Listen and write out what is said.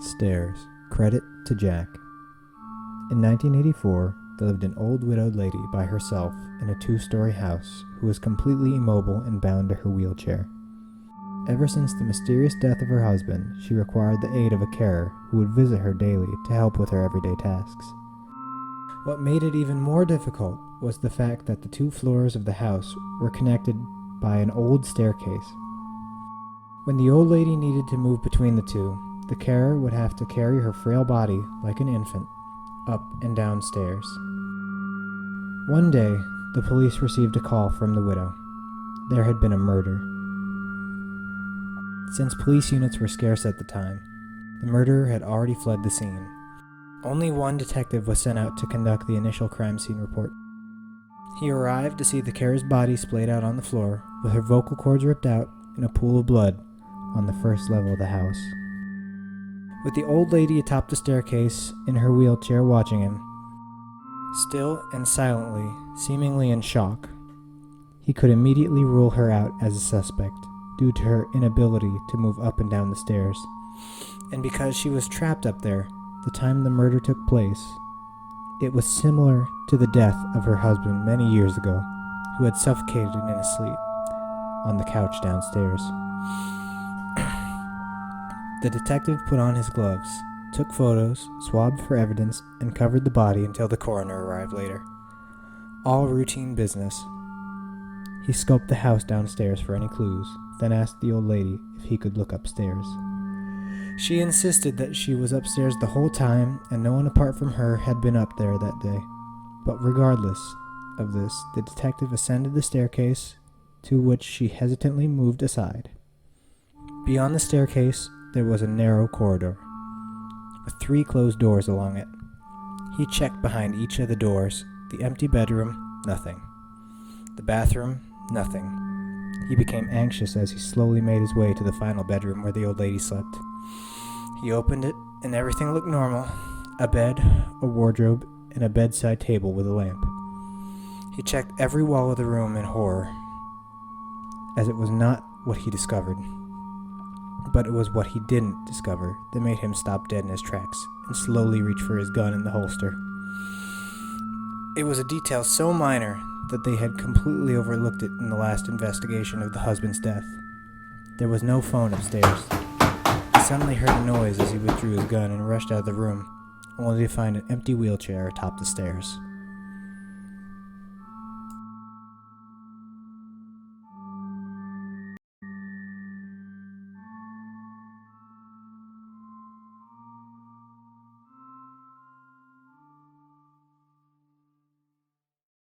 Stairs. Credit to Jack. In 1984, there lived an old widowed lady by herself in a 2-story house who was completely immobile and bound to her wheelchair. Ever since the mysterious death of her husband, she required the aid of a carer who would visit her daily to help with her everyday tasks. What made it even more difficult was the fact that the 2 floors of the house were connected by an old staircase. When the old lady needed to move between the 2, the carer would have to carry her frail body like an infant up and down stairs. One day, the police received a call from the widow. There had been a murder. Since police units were scarce at the time, the murderer had already fled the scene. Only one detective was sent out to conduct the initial crime scene report. He arrived to see the carer's body splayed out on the floor, with her vocal cords ripped out in a pool of blood on the first level of the house. With the old lady atop the staircase in her wheelchair watching him, still and silently, seemingly in shock, he could immediately rule her out as a suspect due to her inability to move up and down the stairs. And because she was trapped up there the time the murder took place, it was similar to the death of her husband many years ago, who had suffocated in his sleep on the couch downstairs. The detective put on his gloves, took photos, swabbed for evidence, and covered the body until the coroner arrived later. All routine business. He scoped the house downstairs for any clues, then asked the old lady if he could look upstairs. She insisted that she was upstairs the whole time and no one apart from her had been up there that day. But regardless of this, the detective ascended the staircase, to which she hesitantly moved aside. Beyond the staircase, there was a narrow corridor, with 3 closed doors along it. He checked behind each of the doors. The empty bedroom, nothing. The bathroom, nothing. He became anxious as he slowly made his way to the final bedroom where the old lady slept. He opened it, and everything looked normal. A bed, a wardrobe, and a bedside table with a lamp. He checked every wall of the room in horror, as it was not what he discovered. But it was what he didn't discover that made him stop dead in his tracks and slowly reach for his gun in the holster. It was a detail so minor that they had completely overlooked it in the last investigation of the husband's death. There was no phone upstairs. He suddenly heard a noise as he withdrew his gun and rushed out of the room, only to find an empty wheelchair atop the stairs.